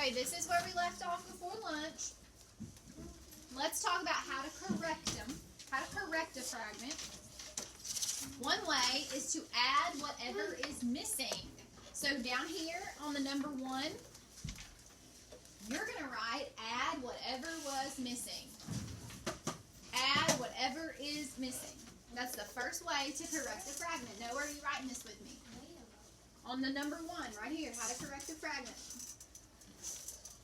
Okay, this is where we left off before lunch. Let's talk about how to correct them. How to correct a fragment. One way is to add whatever is missing. So down here on the number 1, you're going to write add whatever was missing. Add whatever is missing. That's the first way to correct a fragment. Now, where are you writing this with me? On the number 1, right here, how to correct a fragment.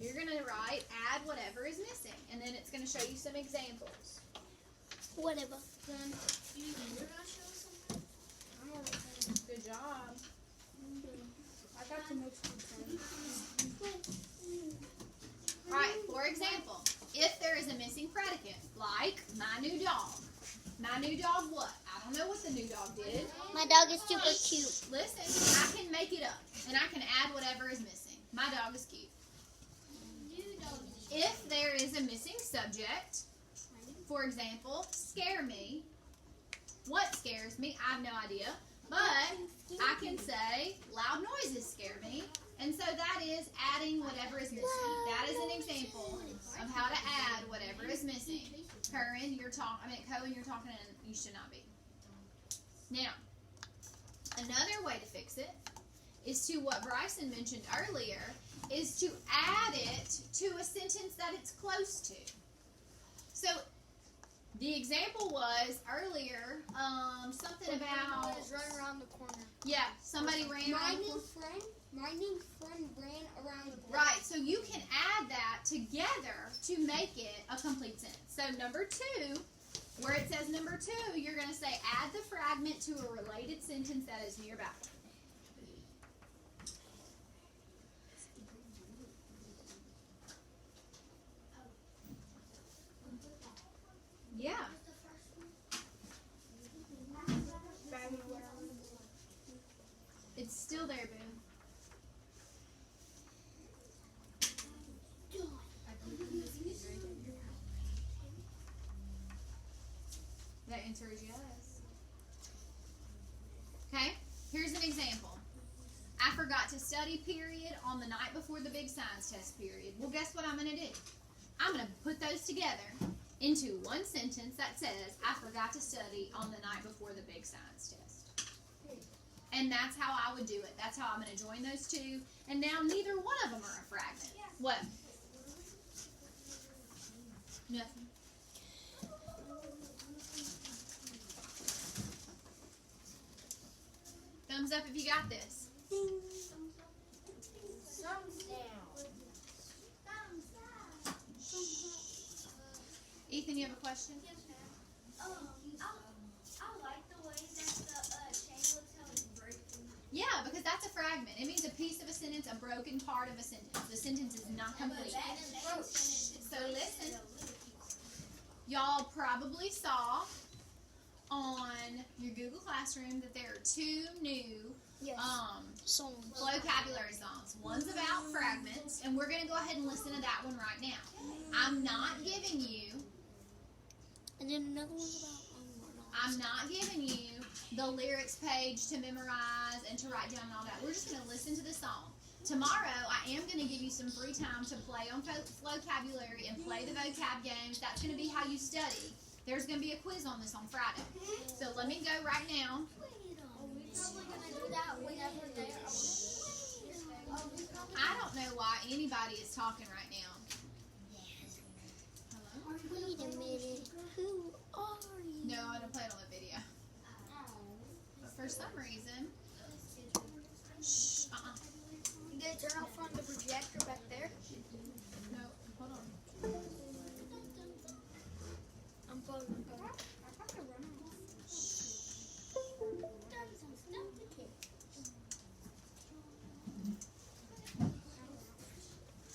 You're going to write add whatever is missing, and then it's going to show you some examples. Whatever. Then you're gonna show us something? I'm already. Good job. I got to make some Alright, for example, if there is a missing predicate, like my new dog. My new dog what? I don't know what the new dog did. My dog is super cute. Listen, I can make it up, and I can add whatever is missing. My dog is cute. If there is a missing subject, for example, scare me. What scares me? I have no idea. But I can say loud noises scare me. And so that is adding whatever is missing. That is an example of how to add whatever is missing. Cohen, you're talking, and you should not be. Now, another way to fix it is to what Bryson mentioned earlier, is to add it to a sentence that it's close to. So, the example was earlier, something about, is running around the corner. yeah, somebody ran around the corner. My new friend ran around the corner. Right, so you can add that together to make it a complete sentence. So number 2, where it says number 2, you're going to say add the fragment to a related sentence that is nearby. Yeah. It's still there, Boo. The answer is yes. Okay, here's an example. I forgot to study period on the night before the big science test period. Well, guess what I'm going to do? I'm going to put those together into one sentence that says, I forgot to study on the night before the big science test. And that's how I would do it. That's how I'm going to join those two. And now neither one of them are a fragment. What? Nothing. Thumbs up if you got this. Thumbs down. Ethan, you have a question? Yes, ma'am. I like the way that the chain looks how it's breaking. Yeah, because that's a fragment. It means a piece of a sentence, a broken part of a sentence. The sentence is not complete. So listen. Y'all probably saw on your Google Classroom that there are 2 new Yes. Songs. vocabulary songs. One's about fragments, and we're going to go ahead and listen to that one right now. I'm not giving you And then another one's about I'm not giving you the lyrics page to memorize and to write down and all that. We're just going to listen to the song. Tomorrow, I am going to give you some free time to play on vocabulary and play the vocab games. That's going to be how you study. There's going to be a quiz on this on Friday. So let me go right now. Are we probably gonna do that whenever they are? I don't know why anybody is talking right now. Hello? Wait a minute. Who are you? No, I don't play it on the video. But for some reason, shh, You guys turn off on the projector back there. no, hold on. I'm phoning.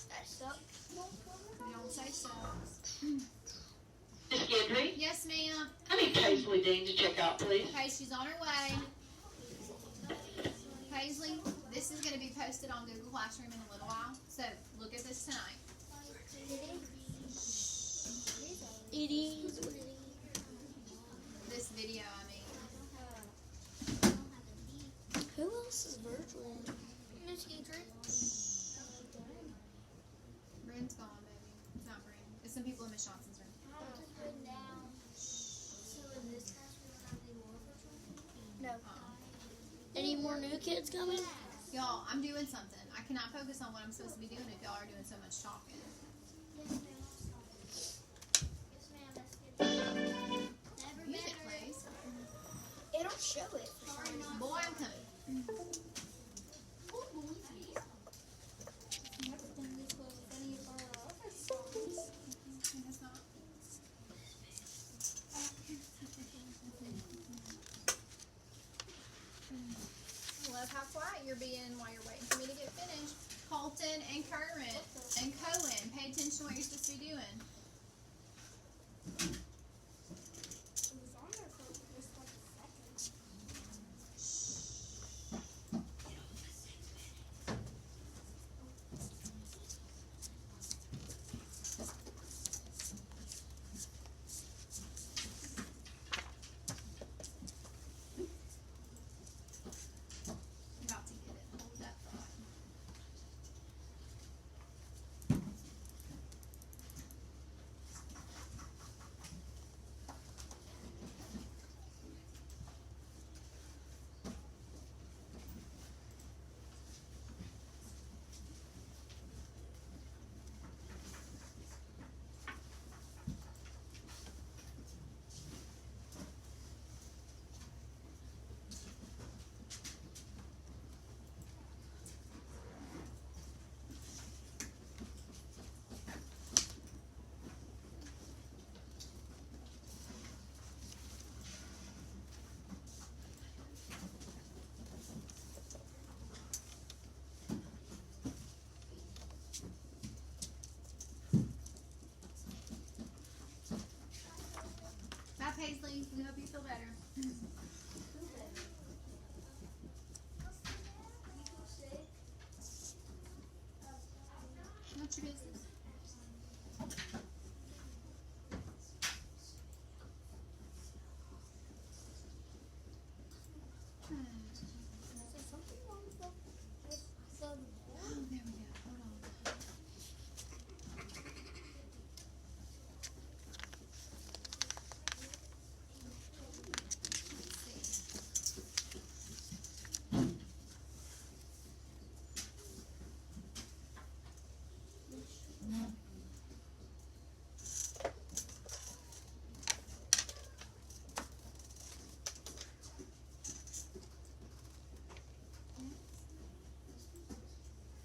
That sucks. You don't say so. Miss Gendry, Yes, ma'am. I need Paisley Dean to check out, please. Okay, she's on her way. Paisley, this is going to be posted on Google Classroom in a little while. So look at this tonight. It is what it is. This video, I mean. Who else is virtual? Miss Gendry. Miss Johnson's room. I have to put down. So in this class we don't have any more virtual people? No. Um, Any more new kids coming? y'all, I'm doing something. I cannot focus on what I'm supposed to be doing if y'all are doing so much talking. Yes, ma'am. Yes, ma'am. That's good. Never Music better. plays. It'll show it. Sorry, not Boy, I'm coming. That's not. Love how quiet you're being while you're waiting for me to get finished. Colton and Kermit and Cohen, pay attention to what you're supposed to be doing. It was on there for just like a second. I'm about to get it. Hold that thought. Bye, Paisley. We hope you feel better. What's your business? Oh, there we go. Hold on.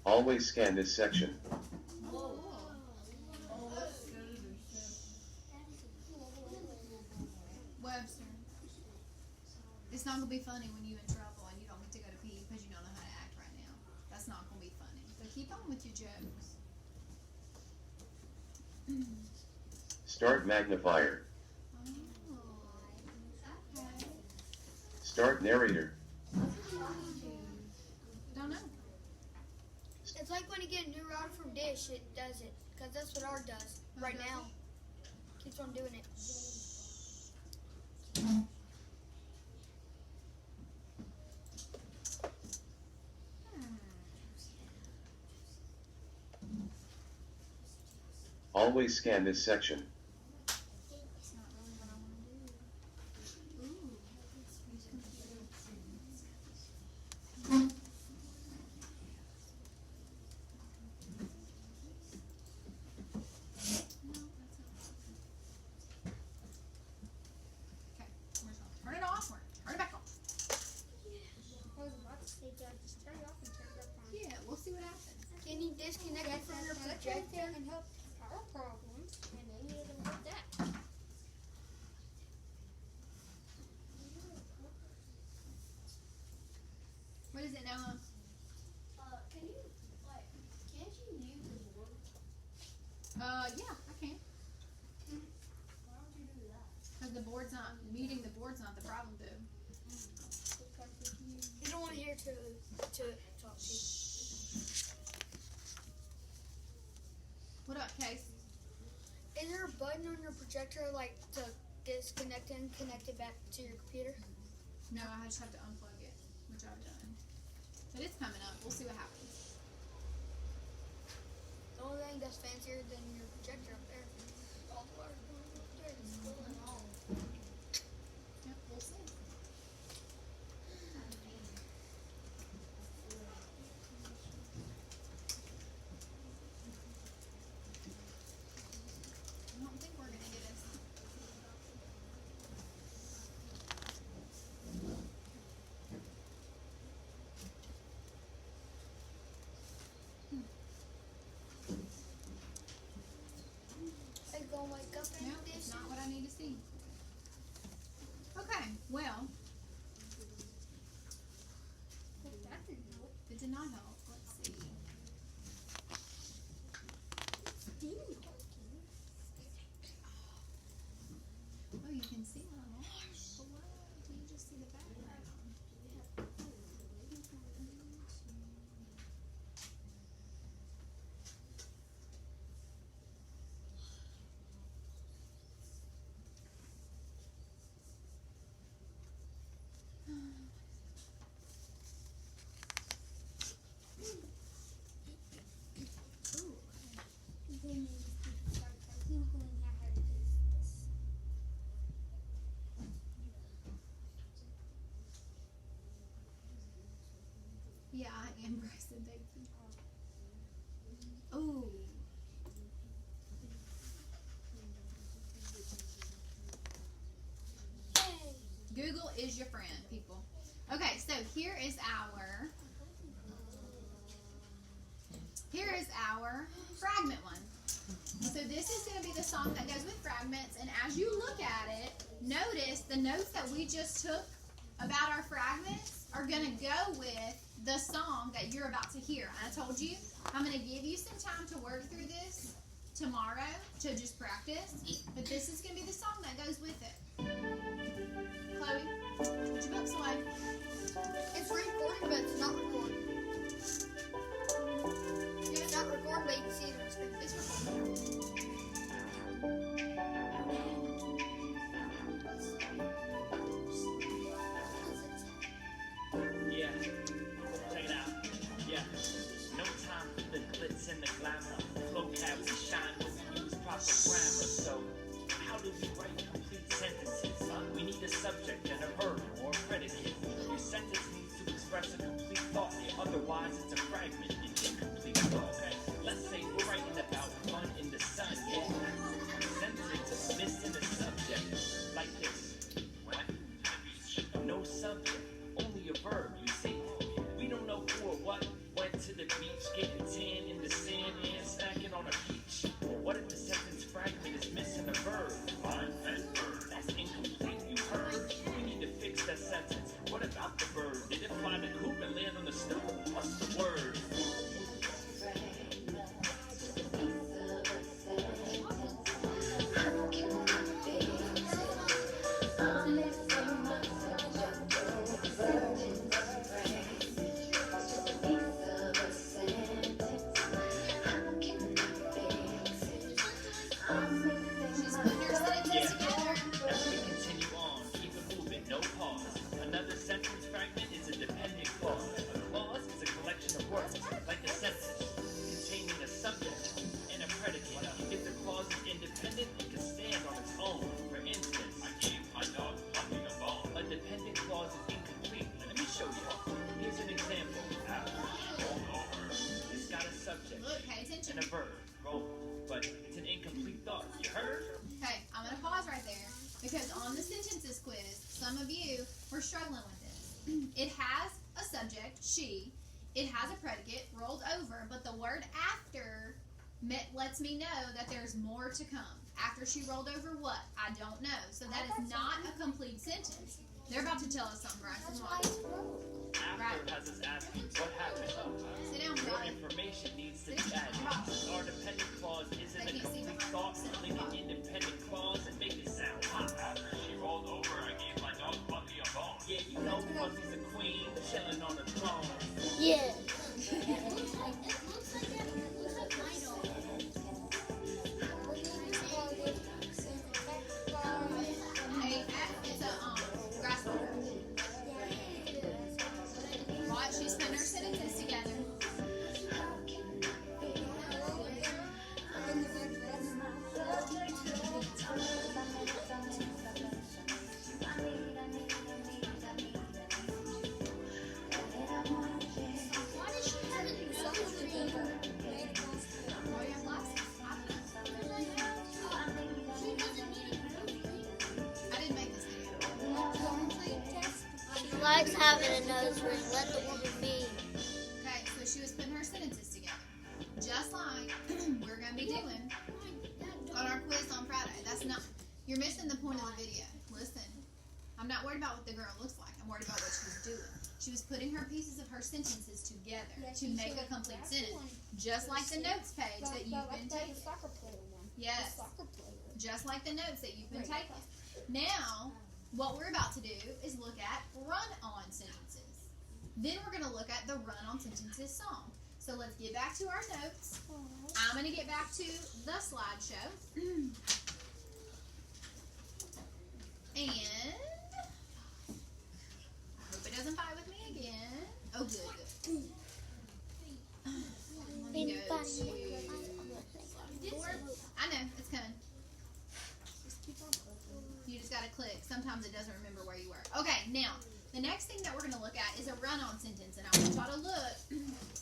Always scan this section. Webster. It's not gonna be funny when you're in trouble and you don't get to go to pee because you don't know how to act right now. That's not gonna be funny. So keep on with your jokes. Start magnifier. Oh. Okay. Start narrator. Don't know. It's like when you get a new router from Dish, it does it. Because that's what ours does right now. Keeps on doing it. Always scan this section. It's not really what I want to do. Ooh. No, that's not. Okay, where's it? Turn it off. Turn it back on. I was about to say, Dad, just turn it off and turn it up on. Yeah, we'll see what happens. Can you disconnect it from your projector? And help our problems, and then you can help that. What is it, Noah? Can you, like, can't you mute the board? Yeah, I can. Why don't you do that? Because the board's not, muting the board's not the problem, dude. You don't want to hear to talk to you. What up, Case? Is there a button on your projector, like, to disconnect it and connect it back to your computer? No, I just have to unplug it, which I've done. But it's coming up. We'll see what happens. The only thing that's fancier than your projector up there. is your friend, people. Okay, so here is our fragment one. So this is going to be the song that goes with fragments, and as you look at it, notice the notes that we just took about our fragments are going to go with the song that you're about to hear. I told you I'm going to give you some time to work through this tomorrow to just practice, but this is going to be the song that goes with it. Chloe, put your books away. It's recording, but it's not recording. It's not recording, but you can see it on the screen. It's recording. Yeah, check it out. Yeah, no time for the glitz and the glamour. Vocab we shine, but we use proper grammar. So, how do we write complete sentences? We need a subject and a verb or a predicate. Your sentence needs to express a complete thought. Otherwise, it's a fragment, an incomplete thought. Okay? Let's say we're writing about fun in the sun. Yeah, sentence is missing a subject, like this. Went to the beach. No subject. Only a verb, you see. We don't know who or what went to the beach, getting tan in the sand and snacking on a beach. Or what if the sentence fragment is missing a verb? Find that verb. That's incomplete, you heard. We need to fix that sentence. What about the bird? Did it fly the coop and land on the stove? What's the word? She's putting her sentences together. As we continue on, keep it moving, no pause. Another sentence fragment is a dependent clause. A clause is a collection of words, like a sentence, containing a subject and a predicate. If the clause is independent, it can stand on its own. For instance, I gave my dog Puppy a bone. A dependent clause is incomplete. Let me show you. Here's an example. After she rolled over, it's got a subject Look, pay attention. and a verb, roll, but it's an incomplete thought. You heard? Okay, I'm going to pause right there because on the sentences quiz, some of you were struggling with this. It has a subject, she. It has a predicate, rolled over, but the word after lets me know that there's more to come. After she rolled over what? I don't know. So that is not a complete sentence. They're about to tell us something, Bryson. Watch. After has us asking what happened. Sit down, More Bryson. information needs to be added. Our dependent clause isn't a complete thought. Link an independent clause and make it sound hot. After she rolled over, I gave my dog Bucky a bone. Yeah, you know Bucky's a queen, chilling on a throne. Yeah. Hey, it's a grasshopper. Watch, she's putting her sentences together. Oh, your glasses. I didn't make this video. She likes having a nose ring. Let the woman be. Okay, so she was putting her sentences together. Just like we're going to be doing on our quiz on Friday. That's not, you're missing the point of the video. Listen, I'm not worried about what the girl looks like. I'm worried about what she was doing. She was putting her pieces of her sentences together to make a complete sentence. Just like the notes page that you've been taking. Soccer player one. Yes, just like the notes that you've been taking. Now, what we're about to do is look at run-on sentences. Then we're going to look at the run-on sentences song. So let's get back to our notes. I'm going to get back to the slideshow. And I hope it doesn't fight with me again. Oh, good. Let me go to... I know, it's coming. You just gotta click. Sometimes it doesn't remember where you were. Okay, now, the next thing that we're gonna look at is a run-on sentence, and I want y'all to look.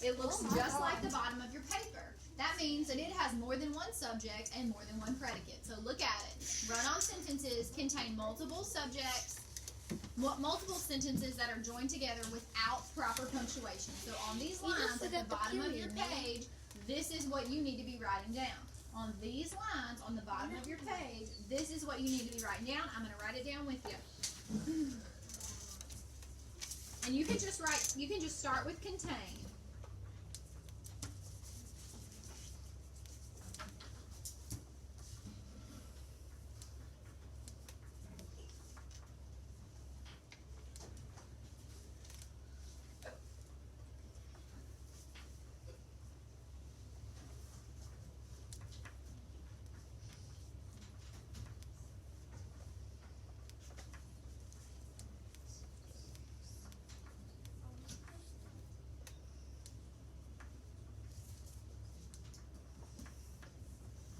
It looks just like the bottom of your paper. That means that it has more than one subject and more than one predicate. So look at it. Run-on sentences contain multiple subjects multiple sentences that are joined together without proper punctuation. So on these You just lines at the forgot the bottom of your period, man. page, this is what you need to be writing down. On these lines on the bottom of your page, this is what you need to be writing down. I'm going to write it down with you. And you can just start with contain.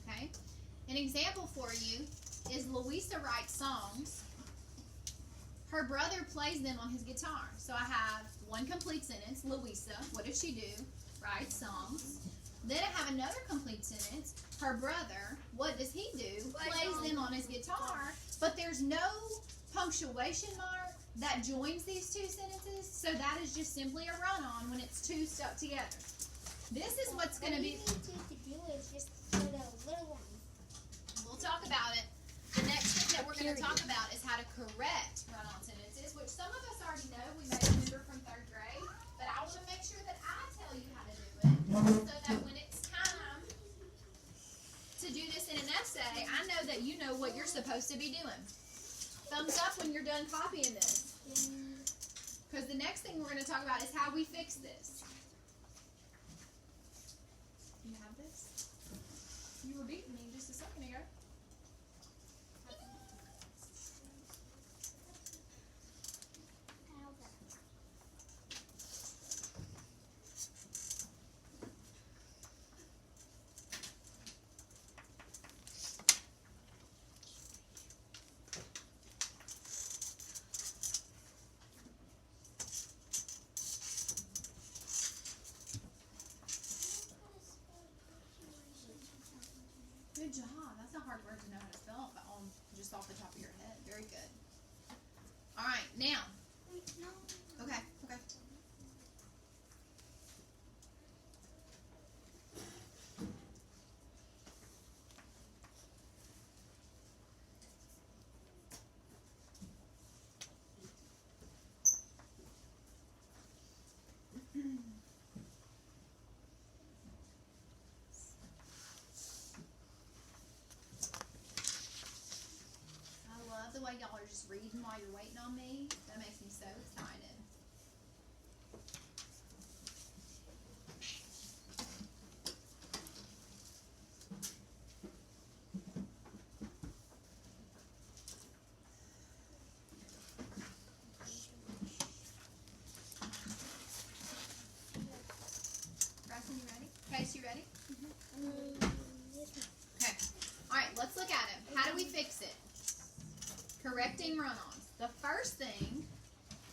Okay? An example for you is Louisa writes songs. Her brother plays them on his guitar. So I have one complete sentence, Louisa, what does she do? Writes songs. Then I have another complete sentence, her brother, what does he do? Plays them on his guitar. But there's no punctuation mark that joins these two sentences, so that is just simply a run-on when it's two stuck together. This is what's going to be... What you need to do is just put a little one. We'll talk about it. The next thing that we're going to talk about is how to correct run-on sentences, which some of us already know. We may remember from 3rd grade, but I want to make sure that I tell you how to do it, so that when it's time to do this in an essay, I know that you know what you're supposed to be doing. Thumbs up when you're done copying this, because the next thing we're going to talk about is how we fix this. You have this? You were beating me just a second ago. Good job. That's a hard word to know how to spell, but just off the top of your head. Very good. All right, now. Okay. I love the way y'all are just reading while you're waiting on me. That makes me so excited. Bryson, you ready? Case, you ready? Okay. All right, let's look at it. How do we fix it? Correcting run-ons. The first thing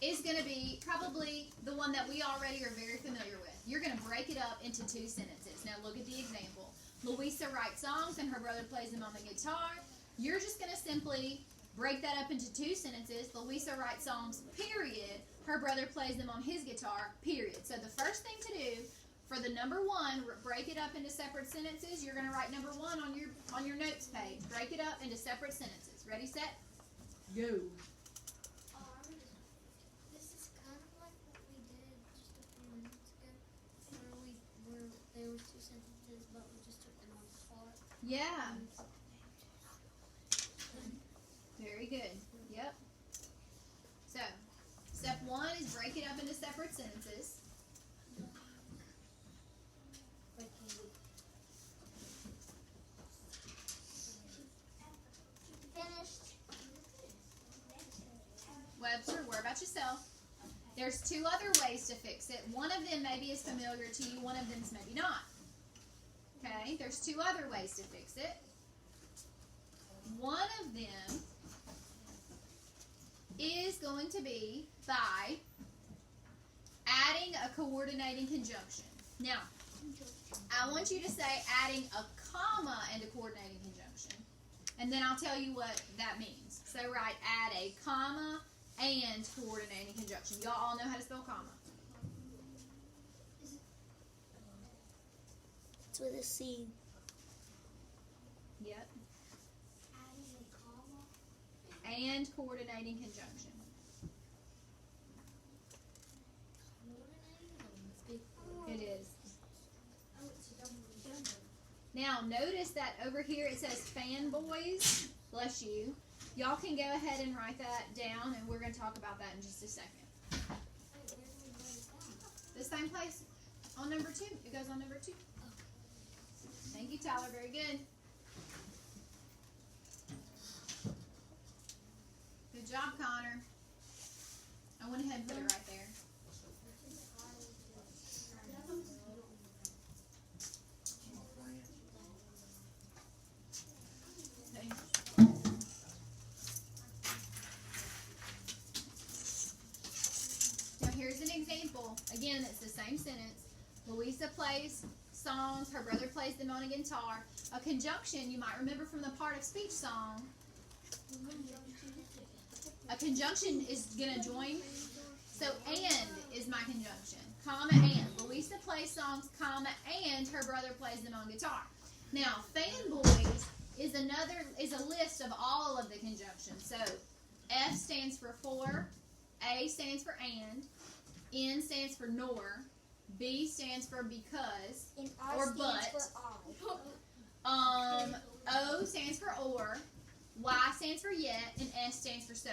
is going to be probably the one that we already are very familiar with. You're going to break it up into two sentences. Now look at the example. Louisa writes songs and her brother plays them on the guitar. You're just going to simply break that up into two sentences. Louisa writes songs, period. Her brother plays them on his guitar, period. So the first thing to do for the number one, break it up into separate sentences. You're going to write number one on your notes page. Break it up into separate sentences. Ready, set, go. This is kind of like what we did just a few minutes ago, where there was two sentences, but we just took them apart. Yeah. Very good. Yep. So, step one is break it up into separate sentences. Finished. Webster, worry about yourself. There's two other ways to fix it. One of them maybe is familiar to you, one of them's maybe not. Okay, there's two other ways to fix it. One of them is going to be by adding a coordinating conjunction. Now, I want you to say adding a comma and a coordinating conjunction, and then I'll tell you what that means. So write add a comma and coordinating conjunction. Y'all all know how to spell comma. It's with a C. Yep. Adding a comma. And coordinating conjunction. It is. Oh, it's a double. Now, notice that over here it says fanboys. Bless you. Y'all can go ahead and write that down, and we're going to talk about that in just a second. The same place on number 2. It goes on number 2. Thank you, Tyler. Very good. Good job, Connor. I went ahead and put it right there. Now here's an example. Again, it's the same sentence. Louisa plays songs, her brother plays them on a guitar. A conjunction, you might remember from the part of speech song. A conjunction is going to join. So and is my conjunction. Comma and. Louisa plays songs, comma, and her brother plays them on guitar. Now, fanboys is a list of all of the conjunctions. So F stands for A stands for and, N stands for nor, B stands for because, And R or stands but. for I. O stands for or, Y stands for yet, and S stands for so.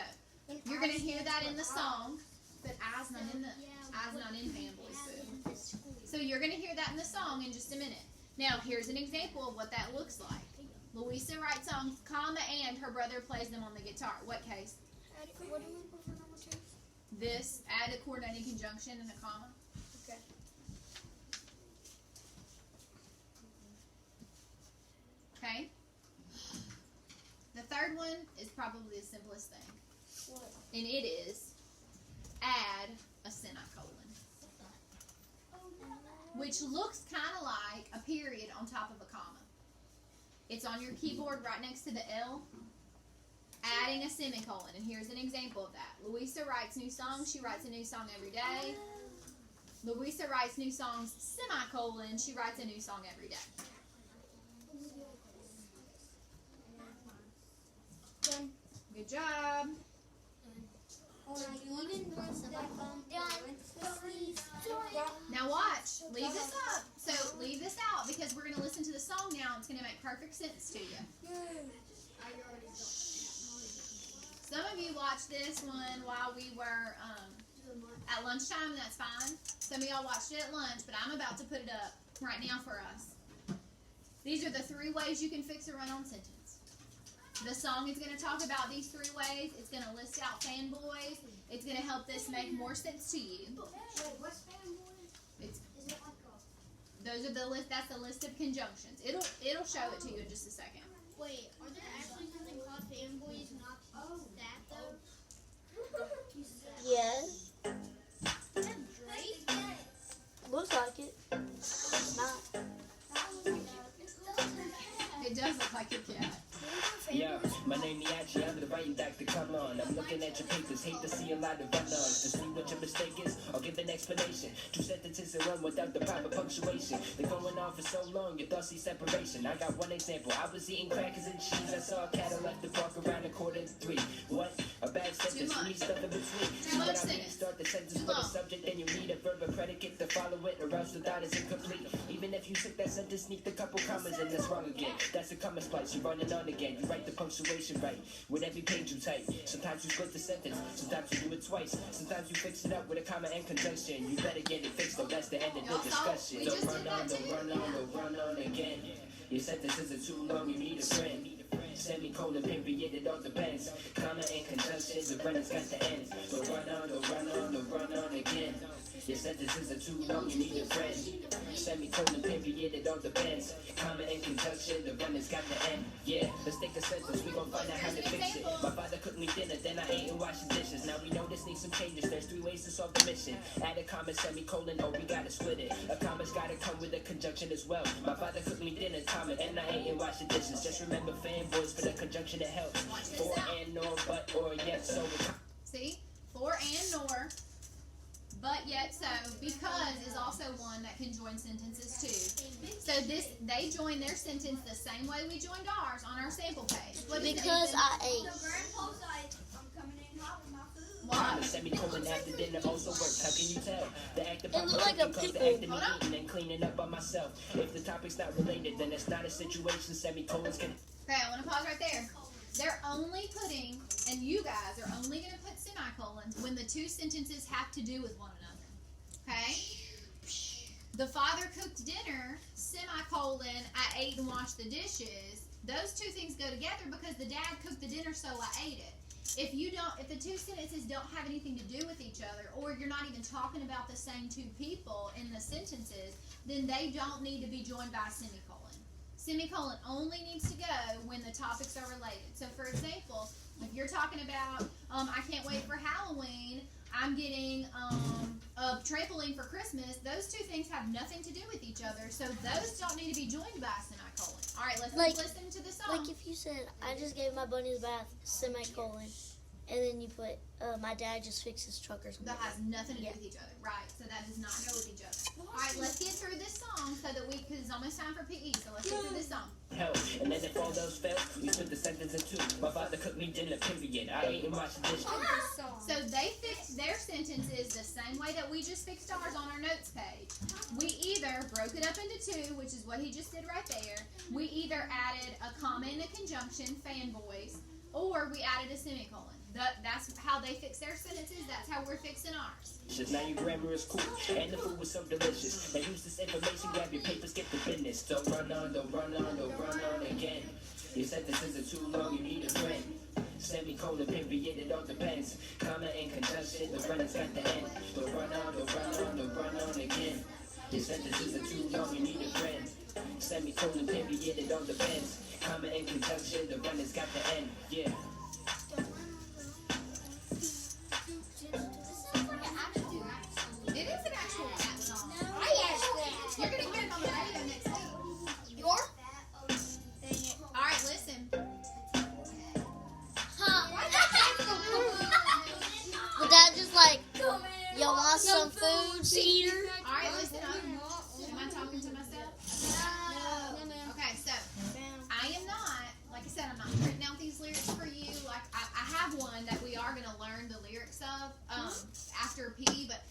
And You're I gonna hear stands that for in the I. song, but I's not in the fanboys food. So you're gonna hear that in the song in just a minute. Now here's an example of what that looks like. Louisa writes songs, comma, and her brother plays them on the guitar. What case? What do we put for number 2? This, add a coordinating conjunction and a comma. Okay. Okay? The third one is probably the simplest thing. What? And it is add a semicolon. Which looks kind of like a period on top of a comma. It's on your keyboard right next to the L. Adding a semicolon. And here's an example of that. Louisa writes new songs. She writes a new song every day. Louisa writes new songs, semicolon. She writes a new song every day. Done. Good job. Now watch. Leave this up. So leave this out because we're going to listen to the song now. It's going to make perfect sense to you. Some of you watched this one while we were at lunchtime, and that's fine. Some of y'all watched it at lunch, but I'm about to put it up right now for us. These are the 3 ways you can fix a run-on sentence. The song is going to talk about these 3 ways. It's going to list out fanboys. It's going to help this make more sense to you. What's fanboy? It's, Is it like a... those are the list. That's the list of conjunctions. It'll show it to you in just a second. Wait, are there actually something called fanboys, not that though? Yes. Drake? Looks like it. Not. It does look like a cat. Yeah, my name Niachi, I'm the writing doctor, come on. I'm looking at your papers, hate to see a lot of run-ons. To see what your mistake is, I'll give an explanation. 2 sentences in one without the proper punctuation. They're going on for so long, your thoughts see separation. I got one example, I was eating crackers and cheese. I saw a cat, I left the park around 2:45. What? A bad sentence, you need stuff in between. See what I mean? Start the sentence with a subject, then you need a verb or predicate to follow it, or else the thought is incomplete. Even if you took that sentence, sneak a couple commas and that's wrong again. That's a comma splice, you're running on again. You write the punctuation right with every page you type. Sometimes you split the sentence, sometimes you do it twice. Sometimes you fix it up with a comma and conjunction. You better get it fixed, though that's the end of the discussion. Don't run on, don't run on, don't run on again. Your sentences are too long, you need a friend. Semicolon, period, it all depends. Comma and conjunction, the runner's got to end. Don't run on, don't run on, don't run on again. Your sentences are too long, you need a friend. Semicolon, period, it all depends. Comma and conjunction, the runner's got to end. Yeah, let's take a sentence, we gon' find out how to fix it. My father cooked me dinner, then I ate and washed the dishes. Now we know this needs some changes, there's 3 ways to solve the mission. Add a comma, semicolon, or we gotta split it. A comma's gotta come with a conjunction as well. My father cooked me dinner, comma, and I ate and washed the dishes. Just remember fanboys for the conjunction that helps. For and, or, but, or, yet, so. See? nor, but yet so, because is also one that can join sentences too. So they join their sentence the same way we joined ours on our sample page. What does Because Nathan- I ate. So Grandpa's like, I'm coming in hot with my food. Why? Semicolon after dinner also works. How can you tell? The act of It looked like a comes pickle. the act of me Hold on. eating and cleaning up by myself. If the topic's not related, then it's not a situation. Semicolons can. Okay, I want to pause right there. They're only putting, and you guys are only going to put semicolons when the two sentences have to do with one another. Okay? The father cooked dinner, semicolon, I ate and washed the dishes. Those two things go together because the dad cooked the dinner, so I ate it. If the two sentences don't have anything to do with each other, or you're not even talking about the same two people in the sentences, then they don't need to be joined by a semicolon. Semicolon only needs to go when the topics are related. So, for example, if you're talking about, I can't wait for Halloween, I'm getting a trampoline for Christmas, those two things have nothing to do with each other, so those don't need to be joined by a semicolon. All right, let's listen to the song. Like if you said, I just gave my bunny a bath, semicolon, and then you put, my dad just fixed his truck or something. That has nothing to do with each other, right? So that does not go with each other. All right, let's get through this song so that because it's almost time for PE. So let's get through this song. Hell, and then if all those fail, we split the sentence in two. My father cooked me dinner, period. I ate and washed the dish. So they fixed their sentences the same way that we just fixed ours on our notes page. We either broke it up into two, which is what he just did right there. We either added a comma and a conjunction, fanboys, or we added a semicolon. That's how they fix their sentences. That's how we're fixing ours. Just now your grammar is cool, and the food was so delicious. Now use this information, grab your papers, get the business. Don't run on, don't run on, don't run on again. Your sentences are too long, you need a friend. Semicolon, period, it all depends. Comma and conjunction, the runner's got the end. Don't run on, don't run on, don't run on again. Your sentences are too long, you need a friend. Semicolon, period, it all depends. Comma and conjunction, the runner's got the end. Yeah. It is an actual cat song. You're gonna hear it on the radio next week. You are? All right, listen. But dad just like, y'all want some food, Cedar? All right, listen up. Am I talking to myself? Okay, so I am not, like I said, I'm not printing out these lyrics for you. Like I have one that we are gonna learn the lyrics of after PE, but